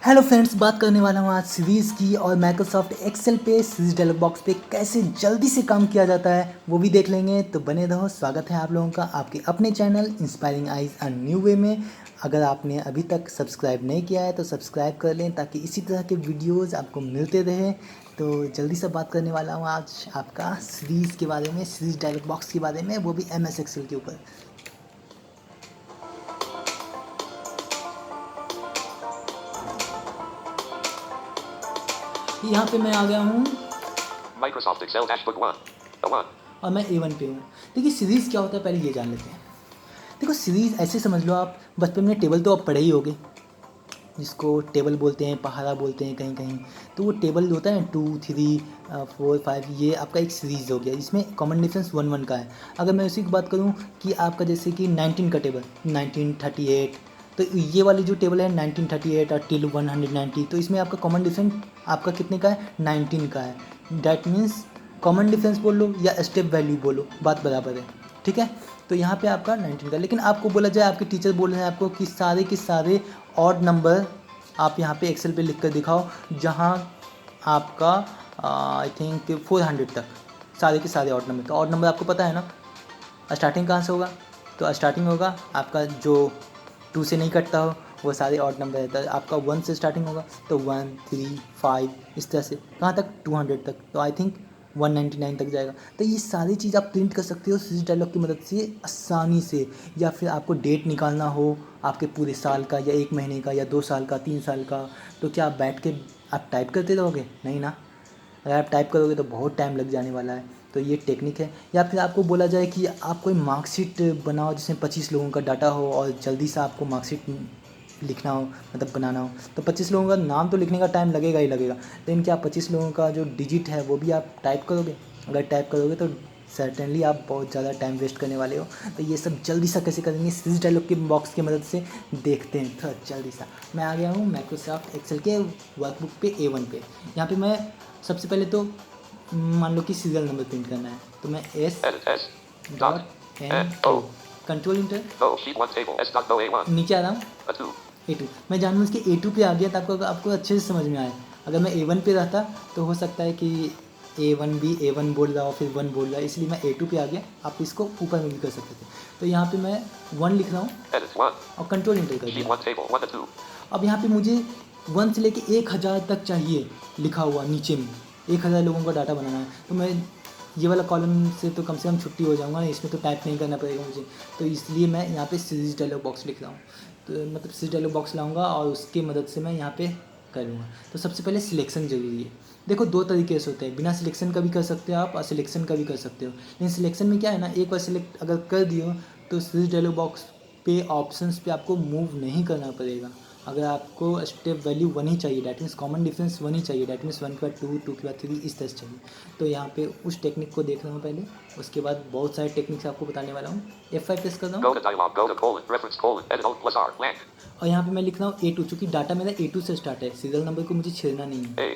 Hello friends, बात करने वाला हूँ आज सीरीज़ की और माइक्रोसॉफ्ट एक्सेल पे सीरीज डायलॉग बॉक्स पे कैसे जल्दी से काम किया जाता है वो भी देख लेंगे। तो बने रहो, स्वागत है आप लोगों का आपके अपने channel inspiring eyes a new way में। अगर आपने अभी तक सब्सक्राइब नहीं किया है तो सब्सक्राइब कर लें ताकि इसी तरह के वीडियोज़ आपको मिलते रहे। तो जल्दी से बात करने वाला हूँ आज आपका सीरीज़ के बारे में, सीरीज डायलॉग बॉक्स के बारे में, वो भी MS एक्सेल के ऊपर। यहाँ पे मैं आ गया हूँ Microsoft Excel Dashboard 1. The 1. और मैं A1 पे हूँ। देखिए सीरीज़ क्या होता है पहले ये जान लेते हैं। देखो सीरीज़ ऐसे समझ लो, आप बचपन में टेबल तो आप पढ़े ही होगे, जिसको टेबल बोलते हैं, पहाड़ा बोलते हैं कहीं कहीं। तो वो टेबल होता है 2 3 4 5, ये आपका एक सीरीज़ हो गया। इसमें कॉमन डिफरेंस 1 1 का है। अगर मैं उसी की बात करूँ कि आपका जैसे कि 19 का टेबल 1938, तो ये वाली जो टेबल है 1938 और टिल 190, तो इसमें आपका कॉमन डिफरेंस आपका कितने का है, 19 का है। डैट मीन्स कॉमन डिफरेंस बोलो या स्टेप वैल्यू बोलो, बात बराबर है, ठीक है। तो यहाँ पे आपका 19 का, लेकिन आपको बोला जाए, आपके टीचर बोल रहे हैं आपको कि सारे के सारे ऑड नंबर आप यहाँ पे एक्सेल पे लिख कर दिखाओ, जहाँ आपका आई थिंक 400 तक सारे के सारे ऑड नंबर। तो ऑड नंबर आपको पता है ना, स्टार्टिंग कहाँ से होगा, तो स्टार्टिंग होगा आपका जो 2 से नहीं कटता हो वो सारे ऑड नंबर रहता है। आपका 1 से स्टार्टिंग होगा तो 1 3 5 इस तरह से कहाँ तक, 200 तक, तो आई थिंक 199 तक जाएगा। तो ये सारी चीज़ आप प्रिंट कर सकते हो सीरीज डायलॉग की मदद से आसानी से। या फिर आपको डेट निकालना हो आपके पूरे साल का या 1 महीने का या 2 साल का 3 साल का, तो क्या आप बैठ के आप टाइप करते रहोगे? नहीं ना। अगर आप टाइप करोगे तो बहुत टाइम लग जाने वाला है। तो ये टेक्निक है। या फिर आपको बोला जाए कि आप कोई मार्कशीट बनाओ जिसमें 25 लोगों का डाटा हो और जल्दी से आपको मार्कशीट लिखना हो, मतलब बनाना हो, तो 25 लोगों का नाम तो लिखने का टाइम लगेगा ही लगेगा, लेकिन क्या 25 लोगों का जो डिजिट है वो भी आप टाइप करोगे? अगर टाइप करोगे तो सर्टेनली आप बहुत ज़्यादा टाइम वेस्ट करने वाले हो। तो ये सब जल्दी सा कैसे करेंगे सीरीज डायलॉग के बॉक्स की मदद से देखते हैं थोड़ा जल्दी सा। मैं आ गया हूँ माइक्रोसॉफ्ट एक्सेल के वर्कबुक पे A1 पे। यहाँ पे मैं सबसे पहले तो मान लो कि सीरियल नंबर प्रिंट करना है, तो मैं S. S.N.O, O. Control inter, O. Sheet 1 table. S. Dot. O. A1. नीचे आ रहा हूँ A 2. A2। मैं जानबूझ के A2 पे आ गया ताकि आपको अच्छे से समझ में आए। अगर मैं A1 पे रहता तो हो सकता है कि A1 भी A1 बोल रहा हो फिर 1 बोल रहा है, इसलिए मैं A2 पे आ गया। आप इसको ऊपर में भी कर सकते थे। तो यहाँ पे मैं 1 लिख रहा हूँ Edit 1. और कंट्रोल इंटर कर Sheet दिया। 1 table. 1 to 2. अब यहाँ पे मुझे 1 से लेके 1000 तक चाहिए लिखा हुआ नीचे में, 1000 लोगों का डाटा बनाना है। तो मैं ये वाला कॉलम से तो कम से कम छुट्टी हो जाऊँगा, इसमें तो टाइप नहीं करना पड़ेगा मुझे। तो इसलिए मैं यहाँ पे सीरीज डायलॉग बॉक्स लिख रहा हूँ। तो मतलब सीरीज डायलॉग बॉक्स लाऊंगा और उसकी मदद से मैं यहाँ पे करूँगा। तो सबसे पहले सिलेक्शन ज़रूरी है। देखो 2 तरीके से होते हैं, बिना सिलेक्शन का भी कर सकते हो आप और सिलेक्शन का भी कर सकते हो। लेकिन सिलेक्शन में क्या है ना, एक बार सिलेक्ट अगर कर दियो तो सीरीज डायलॉग बॉक्स पे ऑप्शंस पे आपको मूव नहीं करना पड़ेगा। अगर आपको स्टेप वैल्यू 1 ही चाहिए, डैट मीन्स कॉमन डिफरेंस 1 ही चाहिए, डैट मीन्स 1 के बाद 2, 2 के बाद 3, इस तरह से चाहिए। तो यहाँ पे उस टेक्निक को देख रहा हूँ पहले, उसके बाद बहुत सारे टेक्निक्स आपको बताने वाला हूँ। F5 प्रेस कर रहा Go हूँ to dialog. Go to colon. Reference colon. Edit Alt plus R. Blank. और यहाँ पे मैं लिख रहा हूँ A2, चूँकि डाटा मेरा A2 से स्टार्ट है, सीरियल नंबर को मुझे छेड़ना नहीं है। A.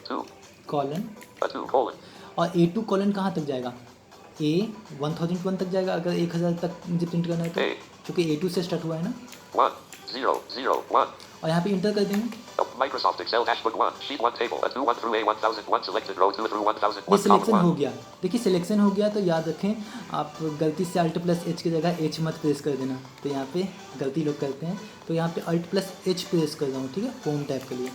2. Colon, A 2 colon. और A2 कॉलन कहाँ तक जाएगा, A 1001 तक जाएगा। अगर 1000 तक मुझे प्रिंट करना है तो, A. चूँकि A2 से स्टार्ट हुआ है ना। 1. 0. 0. 1. और यहाँ पे इंटर कर देंगे। Microsoft Excel Dashboard 1. Sheet 1 table. A 2 1 through A 1001. Selected row 2 through ये 1001. सिलेक्शन Column हो 1. गया। देखिए सिलेक्शन हो गया तो याद रखें, आप गलती से Alt+H की जगह H मत प्रेस कर देना। तो यहाँ पे गलती लोग करते हैं, तो यहाँ पे Alt+H प्रेस कर रहा हूँ, ठीक है, होम टैब के लिए।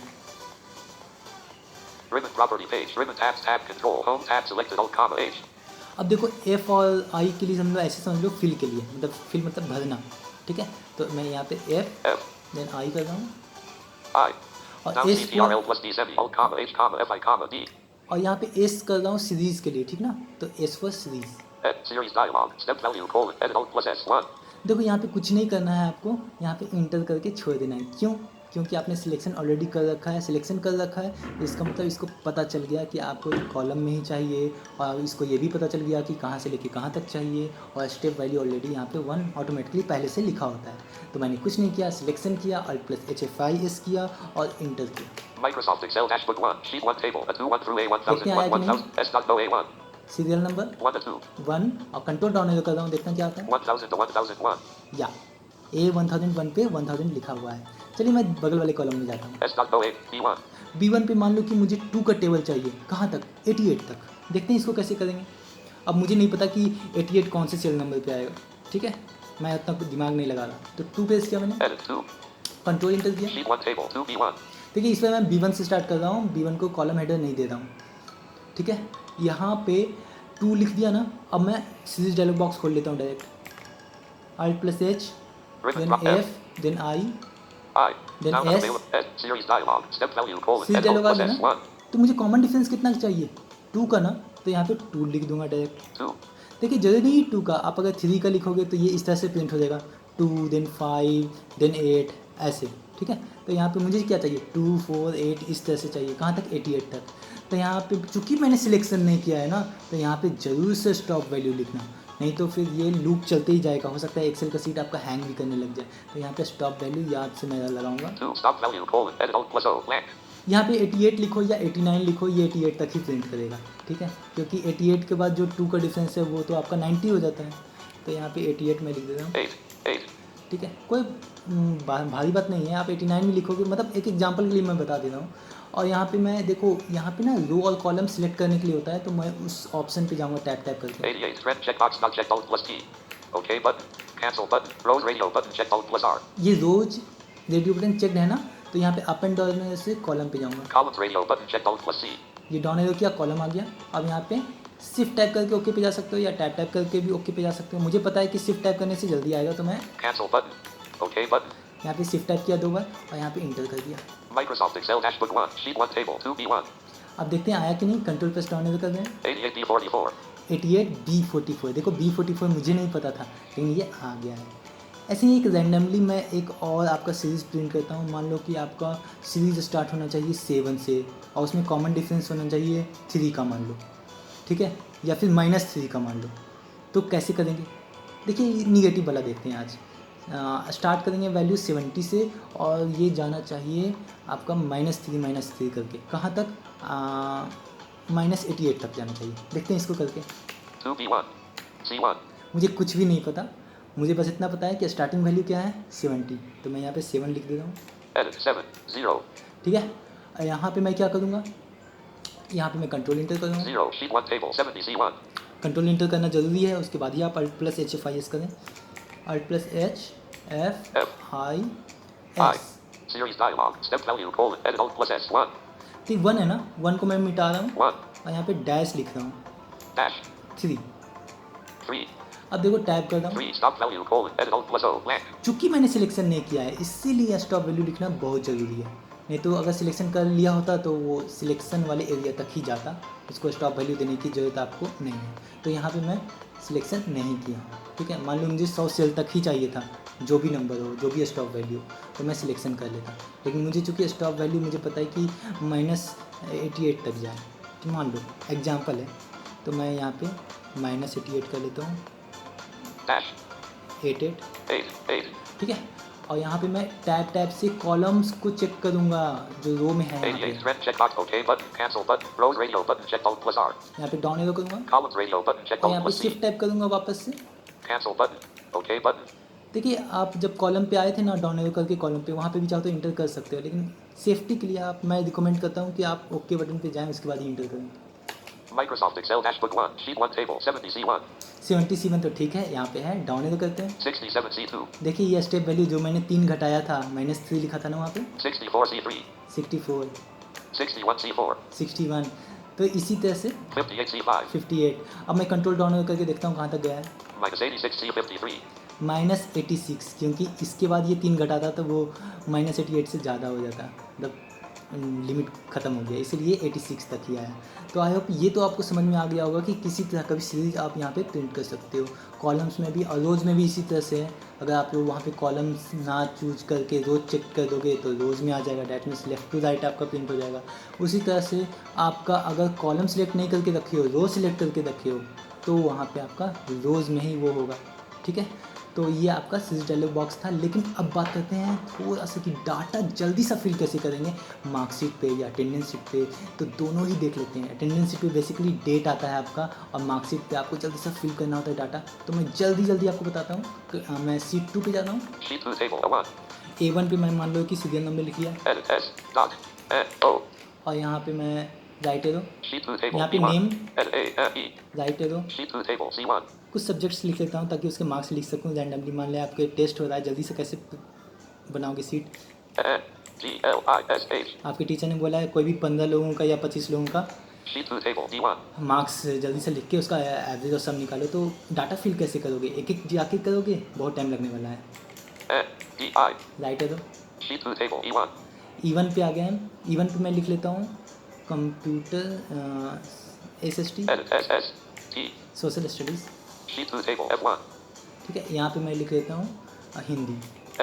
Ribbon property page. Ribbon tabs. Tab control. Home tab selected. Alt comma H. अब देखो F और I के लिए समझ लो, ऐसे समझ लो फिल के लिए, मतलब फिल मतलब भरना, ठीक है। तो मैं यहाँ पे F F. देन I कर रहा हूँ I. और Now S को, CTRL plus D semi. Alt comma H comma F I comma D. और यहाँ पे S कर रहा हूँ सीरीज़ के लिए, ठीक ना। तो S for series. Series dialog. Step value colon. Edit Alt plus S1. देखो यहाँ पे कुछ नहीं करना है आपको, यहाँ पे इंटर करके छोड़ देना है। क्यों? क्योंकि आपने सिलेक्शन ऑलरेडी कर रखा है, सिलेक्शन कर रखा है, इसका मतलब इसको पता चल गया कि आपको कॉलम में ही चाहिए, और इसको ये भी पता चल गया कि कहाँ से लेके कहाँ तक चाहिए, और स्टेप वैल्यू ऑलरेडी यहाँ पे 1 ऑटोमेटिकली पहले से लिखा होता है। तो मैंने कुछ नहीं किया, सिलेक्शन किया, Alt+HFIS किया और इंटर किया। Microsoft Excel Dashboard 1. Sheet 1 table. A 2 1 through A 1000. देखते हैं आया कि 1 नहीं। 1000. S dot O A1. Serial number 1 to 2. 1 और कंट्रोल डाउन कर रहा हूँ, देखना क्या आता है। 1000 to 1001. या A 1001 पे 1000 लिखा हुआ है। चलिए मैं बगल वाले कॉलम में जाता हूँ। S.08, B1. B1 पे मान लो कि मुझे 2 का टेबल चाहिए, कहाँ तक? 88 तक। देखते हैं इसको कैसे करेंगे। अब मुझे नहीं पता कि 88 कौन से सीरियल नंबर पे आएगा, ठीक है, मैं उतना दिमाग नहीं लगा रहा। तो 2 पेज किया मैंने, Edit 2. कंट्रोल इंटर किया। Sheet 1 table 2 B1. देखिए इस पर मैं B1 से स्टार्ट कर रहा हूँ, B1 को कॉलम हेडर नहीं दे रहा हूँ, ठीक है। यहाँ पे 2 लिख दिया ना। अब मैं सीरीज डायलॉग बॉक्स खोल लेता हूँ direct, Alt+H, Ribbon then drop F. F, then I, I. Then Now S। available. S. Series dialog. Step value colon. Series Edit dialog आ plus गया ना। S1. तो मुझे कॉमन डिफरेंस कितना चाहिए? 2 का ना, तो यहाँ पे 2 लिख दूंगा डायरेक्ट। 2. देखिए जरूरी नहीं 2 का, आप अगर 3 का लिखोगे तो ये इस तरह से प्रिंट हो जाएगा, 2 देन 5 देन 8 ऐसे, ठीक है। तो यहाँ पे मुझे क्या चाहिए? 2 4 8 इस तरह से चाहिए, कहाँ तक? 88 तक। तो यहाँ पे चूंकि मैंने सिलेक्शन नहीं किया है ना, तो यहाँ पे ज़रूर से स्टॉप वैल्यू लिखना, नहीं तो फिर ये लूप चलते ही जाएगा। हो सकता है एक्सेल का सीट आपका हैंग भी करने लग जाए। तो यहाँ पे स्टॉप वैल्यू याद से मैं लगाऊंगा। 2. Stop value colon. Edit Alt+O. Blank. यहाँ पे 88 लिखो या 89 लिखो, ये 88 तक ही प्रिंट करेगा, ठीक है, क्योंकि 88 के बाद जो 2 का डिफरेंस है वो तो आपका 90 हो जाता है। तो यहाँ पे 88 में लिख देता हूँ, 8. ठीक है, कोई भारी बात नहीं है। आप 89 में लिखोगे, मतलब एक एग्जांपल के लिए मैं बता दे रहा हूँ। और यहाँ पे मैं देखो, यहाँ पे ना रो और कॉलम सिलेक्ट करने के लिए होता है, तो मैं उस ऑप्शन पे जाऊँगा टैप टैप करके। 88. Thread checkbox not checked Alt+T. OK button. Cancel button. Rose radio button checked Alt+R. ये रोज रेडियो बटन चेकड है ना, तो यहाँ पे अप एंड डाउन से कॉलम पे जाऊँगा। Columns radio button checked Alt+C. ये डाउन एरो किया, कॉलम आ गया। अब यहाँ पे शिफ्ट टाइप करके ओके पे जा सकते हो, या टैप टैप करके भी ओके पे जा सकते हो। मुझे पता है कि शिफ्ट टाइप करने से जल्दी आएगा, तो मैं Cancel button. OK button. यहाँ पे शिफ्ट टाइप किया 2 बार और यहाँ पे इंटर कर दिया। Microsoft Excel dashboard 1. Sheet 1 table 2 B1. अब देखते हैं आया कि नहीं। कंट्रोल प्लस डाउन एरो कर दें। 88 B44. 88 B44, देखो B44 मुझे नहीं पता था, लेकिन ये आ गया है। ऐसे ही एक रैंडमली मैं एक और आपका सीरीज़ प्रिंट करता हूँ। मान लो कि आपका सीरीज़ स्टार्ट होना चाहिए 7 से, और उसमें कॉमन डिफरेंस होना चाहिए 3 का मान लो, ठीक है, या फिर -3 का मान लो। तो कैसे करेंगे? देखिए निगेटिव वाला देखते हैं आज। स्टार्ट करेंगे वैल्यू 70 से, और ये जाना चाहिए आपका -3 करके, कहाँ तक? -88 तक जाना चाहिए। देखते हैं इसको करके। 2 B1. C1. मुझे कुछ भी नहीं पता, मुझे बस इतना पता है कि स्टार्टिंग वैल्यू क्या है? 70। तो मैं यहाँ पे 7 लिख देता हूँ, Edit 7. 0. ठीक है। और यहाँ पे मैं क्या करूँगा? यहाँ पे मैं कंट्रोल इंटर करूँगा। 0. Sheet 1 table 70 C1. Control inter करना ज़रूरी है, उसके बाद ही आप Alt+HFIS करें। Alt+H F I I. S। Series dialog. Step value colon. Edit Alt+S1. ठीक 1 है ना, 1 को मैं मिटा रहा हूँ 1. और यहाँ पे डैश लिख रहा हूँ Dash. 3। 3. अब देखो टाइप करता हूँ। 3. Stop value colon. Edit Alt+O. Blank. चूँकि मैंने सिलेक्शन नहीं किया है, इसीलिए स्टॉप वैल्यू लिखना बहुत ज़रूरी है। नहीं तो अगर सिलेक्शन कर लिया होता तो वो सिलेक्शन वाले एरिया तक ही जाता, उसको स्टॉप वैल्यू देने की ज़रूरत आपको नहीं है। तो यहाँ पे मैं सिलेक्शन नहीं किया, ठीक है। मान लो मुझे 100 सेल तक ही चाहिए था, जो भी नंबर हो, जो भी स्टॉप वैल्यू, तो मैं सिलेक्शन कर लेता। लेकिन मुझे चूँकि स्टॉप वैल्यू मुझे पता है कि -88 तक जाए, तो मान लो एग्जाम्पल है, तो मैं यहाँ पे -88 कर लेता हूँ, Dash. 88, 8. ठीक है। और यहाँ पे मैं टैब से कॉलम्स को चेक करूँगा जो रो में है। यहाँ 88. पे Thread checkbox. OK button. Cancel button. Rose radio button checked Alt+R. यहाँ पे डाउन एरो करूँगा Columns radio button checked और यहाँ पे Alt+C. शिफ्ट टाइप करूँगा वापस से। Cancel button. OK button. देखिए आप जब कॉलम पे आए थे ना, डाउन एरो करके कॉलम पे, वहाँ पे भी चाहो तो इंटर कर सकते हो, लेकिन सेफ्टी के लिए मैं रिकमेंड करता हूँ कि आप ओके बटन पे जाएँ, उसके बाद ही इंटर करें। Microsoft Excel dashboard 1. Sheet 1 table 70 C1. 77 तो ठीक है, यहाँ पे है। डाउन एरो करते हैं। 67 C2. देखिए ये स्टेप वैल्यू जो मैंने 3 घटाया था, -3 लिखा था ना वहाँ पे, 64 C3. 64, 61 C4. 61, तो इसी तरह से 58 C5. 58। अब मैं कंट्रोल डाउन एरो करके देखता हूँ कहाँ तक गया है। -86 C53. -86, क्योंकि इसके बाद ये 3 घटाता तो वो -88 से ज़्यादा हो जाता, मतलब लिमिट ख़त्म हो गया, इसीलिए 86 तक ही आया। तो आई होप ये तो आपको समझ में आ गया होगा कि किसी तरह का भी सीरीज आप यहाँ पे प्रिंट कर सकते हो। कॉलम्स में भी और रोज़ में भी इसी तरह से है। अगर आप लोग वहाँ पे कॉलम्स ना चूज करके रोज़ चेक कर दोगे तो रोज़ में आ जाएगा, that means left to right आपका प्रिंट हो जाएगा। उसी तरह से आपका अगर कॉलम सेलेक्ट नहीं करके रखे हो, रो सेलेक्ट करके रखे हो, तो वहाँ पे आपका रोज़ में ही वो होगा, ठीक है। तो ये आपका सीरीज डायलॉग बॉक्स था। लेकिन अब बात करते हैं थोड़ा सा कि डाटा जल्दी सा फिल कैसे करेंगे मार्कशीट पे या अटेंडेंस शीट पे। तो दोनों ही देख लेते हैं। अटेंडेंस शीट पे बेसिकली डेट आता है आपका, और मार्कशीट पे आपको जल्दी सा फिल करना होता है डाटा। तो मैं जल्दी आपको बताता हूँ कि मैं शीट 2 पे जाता हूँ। Sheet 2 table 1. A1 पे मैं मान लो कि सीरियल नंबर लिख लिया Edit S. Dot. N. O. और यहाँ पे मैं राइट एरो, Sheet 2 table यहाँ पे B1. Name Edit A. N. E. Right arrow, Sheet 2 table C1. कुछ सब्जेक्ट्स लिख लेता हूँ ताकि उसके मार्क्स लिख सकूँ रैंडमली। मान लें आपके टेस्ट हो रहा है, जल्दी से कैसे बनाओगे seat. N. G. L. I. S. H. आपके टीचर ने बोला है कोई भी 15 लोगों का या 25 लोगों का Sheet 2 table D1. मार्क्स जल्दी से लिख के उसका एवरेज और सब निकालो। तो डाटा फिल कैसे करोगे, एक एक जाके करोगे, बहुत टाइम लगने वाला है। N. D. I. Right arrow, Sheet 2 table E1. E1 पे आ गए हम। E1 पे मैं लिख लेता हूँ computer SST Edit S. S. T. Social studies, Sheet 2 table F1. ठीक है। यहाँ पे मैं लिख लेता हूँ Hindi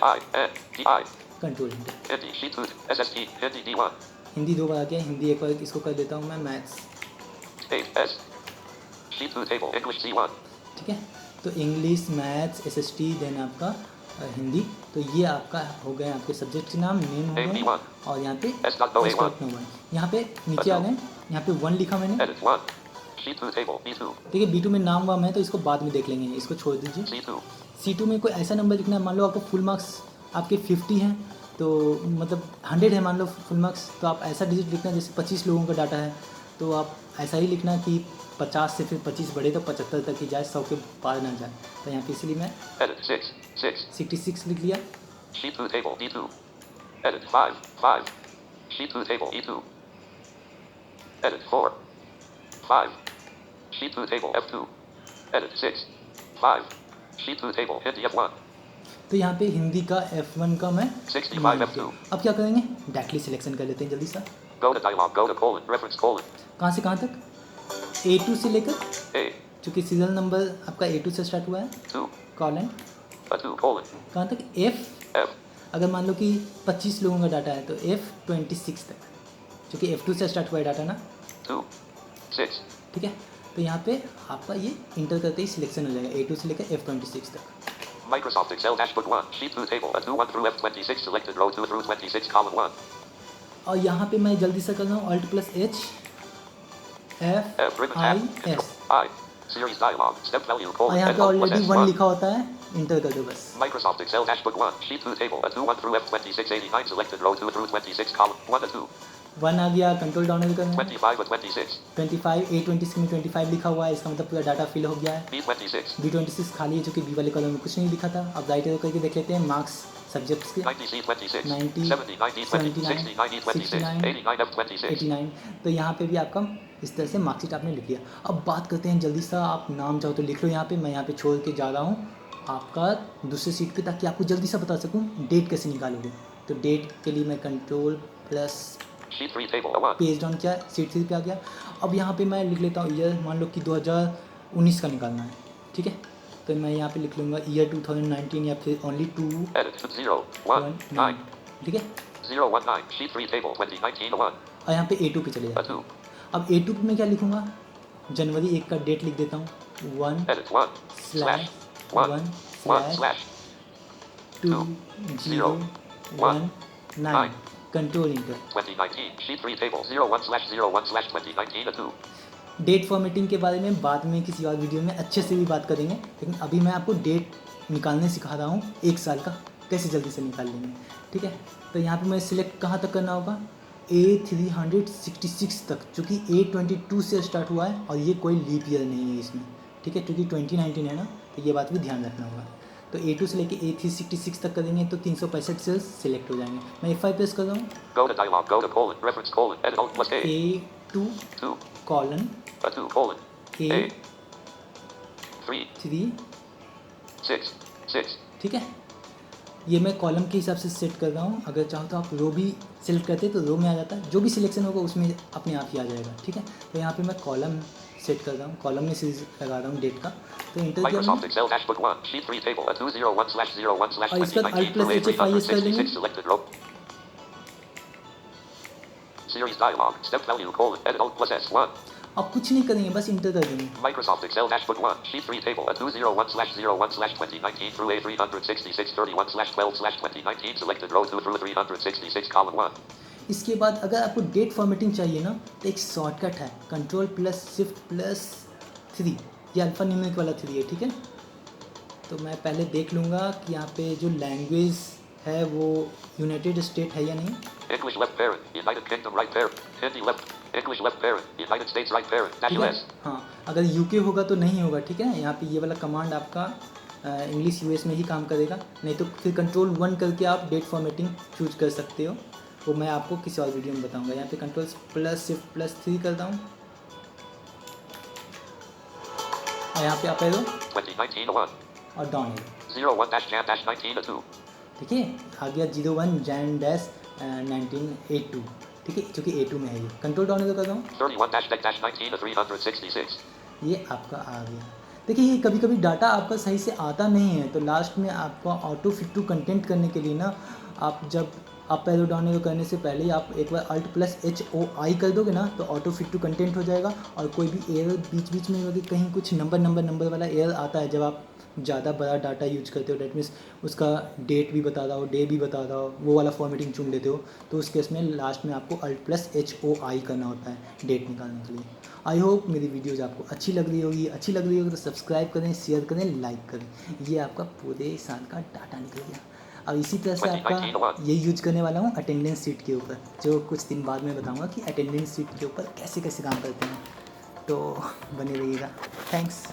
I. N. D. I. Control inter. Hindi. Sheet 2. SST. Hindi D1. Hindi 2 बार आ गया, हिंदी एक बार इसको कर देता हूँ मैं maths, Space S. Sheet 2 table English C1. ठीक है। तो इंग्लिश, मैथ्स, SST, देन आपका हिंदी। तो ये आपका हो गए आपके सब्जेक्ट के नाम, नेम हो गए AP1. और यहाँ पे S.O.A1. यहाँ पे नीचे आ गए, यहाँ पे 1 लिखा मैंने, Edit 1. Sheet 2 table B2. ठीक है। B2 में नाम वाम है तो इसको बाद में देख लेंगे, इसको छोड़ दीजिए। C2. C2 में कोई ऐसा नंबर लिखना है, मान लो आपको फुल मार्क्स आपके 50 हैं तो मतलब 100 है मान लो फुल मार्क्स, तो आप ऐसा डिजिट लिखना जैसे 25 लोगों का डाटा है तो आप ऐसा ही लिखना कि 50 से फिर 25 बढ़े तो 75 तक ही जाए, 100 के पार ना जाए। तो यहाँ पे इसलिए मैं Edit 6. 6. 66 लिख लिया। Sheet 2 table D2. Edit 5. 5. Sheet 2 table E2. Edit 4. 5. Sheet 2 table F2. Edit 6. 5. Sheet 2 table Hindi F1. तो यहाँ पे हिंदी का F1 का मैं 65 F2. अब क्या करेंगे, डायरेक्टली सिलेक्शन कर लेते हैं जल्दी सा। Go to dialog. Go to colon. Reference colon. कहाँ से कहाँ तक, A2 से लेकर, A. चूँकि सीरियल नंबर आपका A2 से स्टार्ट हुआ है, 2. Colon A2 colon. कहाँ तक, F। F. अगर मान लो कि 25 लोगों का डाटा है तो F26 तक, क्योंकि F2 से स्टार्ट हुआ है डाटा ना, 2. 6. ठीक है। तो यहाँ पे आपका ये इंटर करते ही सिलेक्शन हो जाएगा A2 से लेकर F26 तक। Microsoft Excel dashboard 1. Sheet 2 table A2 1 through F26. Selected row 2 through 26 column 1. और यहाँ पे मैं जल्दी से कर रहा हूँ Alt+H F. Ribbon tab. FIS, I. Series dialog. Step value और colon. यहाँ पे Edit ऑलरेडी plus 1 S1. लिखा होता है, इंटर कर दो बस। Microsoft Excel dashboard 1. Sheet 2 table A2 1 through F26 89. Selected row 2 through 26 column 1 to 2. 1 आ गया, कंट्रोल डाउन करना है। 25 और 26. 25 A26 में 25 लिखा हुआ है, इसका मतलब पूरा डाटा फिल हो गया है। B26. B26 खाली है, चूँकि B वाले कॉलम में कुछ नहीं लिखा था। अब राइट एरो करके देख लेते हैं मार्क्स सब्जेक्ट्स के 90 C26. 90, 70 90 20 69 E26. 89 F26. 89। तो यहाँ पे भी आपका इस तरह से मार्कशीट आपने लिख लिया। अब बात करते हैं जल्दी सा, आप नाम चाहो तो लिख लो यहाँ पे, मैं यहाँ पे छोड़ के जा रहा हूँ आपका दूसरे सीट पे, ताकि आपको जल्दी से बता सकूँ डेट कैसे निकालोगे। तो डेट के लिए मैं control+ Sheet 3 table A1. Page down किया, सीट 3 पे आ गया। अब यहाँ पे मैं लिख लेता हूँ ईयर, मान लो कि 2019 का निकालना है, ठीक है। तो मैं यहाँ पे लिख लूँगा ईयर 2019 या फिर ओनली 2 Edit 0 1 9. ठीक है। 019. Sheet 3 table 2019 1. और यहाँ पे A2 पे चले जाते हैं। A2. अब A2 पे मैं क्या लिखूँगा, जनवरी 1 का डेट लिख देता हूँ, 1 Edit 1 slash 1 1 slash 2 0 1 9, 9. Control inter. 2019. Sheet 3 table 01 slash 01 slash 2019 A2. Date formatting के बारे में बाद में किसी और वीडियो में अच्छे से भी बात करेंगे, लेकिन अभी मैं आपको डेट निकालने सिखा रहा हूँ 1 साल का, कैसे जल्दी से निकाल लेंगे, ठीक है। तो यहाँ पे मैं सिलेक्ट कहाँ तक करना होगा, A366 तक, चूँकि A22 से स्टार्ट हुआ है और ये कोई लीप ईयर नहीं है इसमें, ठीक है, क्योंकि 2019 है ना, तो ये बात भी ध्यान रखना होगा। तो A2 से लेके A366 तक करेंगे तो 365 सेल्स सिलेक्ट हो जाएंगे। मैं F5 प्रेस कर रहा हूँ। Go to dialog. Go to colon. Reference colon. Edit Alt plus A. A2 2. Colon A2 colon. A. 3 A3, 6 6. ठीक है। ये मैं कॉलम के हिसाब से सेट कर रहा हूँ। अगर चाहो तो आप रो भी सिलेक्ट करते तो रो में आ जाता है, जो भी सिलेक्शन होगा उसमें अपने आप ही आ जाएगा, ठीक है। तो यहाँ पे मैं कॉलम सेट कर रहा हूँ, कॉलम में सीरीज लगा रहा हूँ डेट का। तो इंटर किया Microsoft मैंने, Excel dashboard 1. Sheet 3 table A2 01 slash 01 slash और इसका Alt 2019 plus through HFIS कर देंगे। A366 selected row. Series dialog. Step value colon. Edit Alt plus S1. अब कुछ नहीं करेंगे, बस इंटर कर देंगे। Microsoft Excel dashboard 1. Sheet 3 table A2 01 slash 01 slash 2019 through A366 31 slash 12 slash 2019 selected row 2 through 366 column 1. इसके बाद अगर आपको डेट फॉर्मेटिंग चाहिए ना, तो एक शॉर्टकट है Ctrl+Shift+3, ये अल्फा न्यूमेरिक वाला 3 है, ठीक है। तो मैं पहले देख लूँगा कि यहाँ पे जो लैंग्वेज है वो यूनाइटेड स्टेट है या नहीं। English left parent, United Kingdom right parent, Hindi left, English left parent, United States right parent, ठीक National है, S. हाँ अगर यूके होगा तो नहीं होगा, ठीक है। यहाँ पे ये वाला कमांड आपका इंग्लिश यूएस में ही काम करेगा, नहीं तो फिर कंट्रोल 1 करके आप डेट फॉर्मेटिंग चूज कर सकते हो, वो मैं आपको किसी और वीडियो में बताऊंगा। यहाँ पे कंट्रोल प्लस शिफ्ट प्लस 3 करता हूँ और यहाँ पे आप एरो 2019-01, और डाउन एरो, 01-Jan-19-2, ठीक है। आ गया 01 जैन डैश 1982, ठीक है, क्योंकि A2 में है ये। कंट्रोल डाउन एरो कर रहा हूँ, 31-19-366, ये आपका आ गया। देखिए ये कभी कभी डाटा आपका सही से आता नहीं है, तो लास्ट में आपका ऑटो फिट टू कंटेंट करने के लिए ना, आप जब अप एरो डाउन एरो करने से पहले ही आप एक बार अल्ट प्लस HOI कर दोगे ना, तो ऑटो फिट टू कंटेंट हो जाएगा। और कोई भी एरर बीच बीच में अगर कहीं कुछ नंबर वाला एरर आता है, जब आप ज़्यादा बड़ा डाटा यूज करते हो, डेट मीन्स उसका डेट भी बता रहा हो, डे भी बता रहा हो, वो वाला फॉर्मेटिंग चुन लेते हो, तो उस केस में लास्ट में आपको अल्ट प्लस HOI करना होता है डेट निकालने के लिए। आई होप मेरी वीडियोज़ आपको अच्छी लग रही होगी तो सब्सक्राइब करें, शेयर करें, लाइक करें। ये आपका पूरे साल का डाटा निकल गया। अब इसी तरह से आपका ये यूज करने वाला हूँ अटेंडेंस शीट के ऊपर, जो कुछ दिन बाद में बताऊँगा कि अटेंडेंस शीट के ऊपर कैसे कैसे काम करते हैं। तो बने रहिएगा। थैंक्स।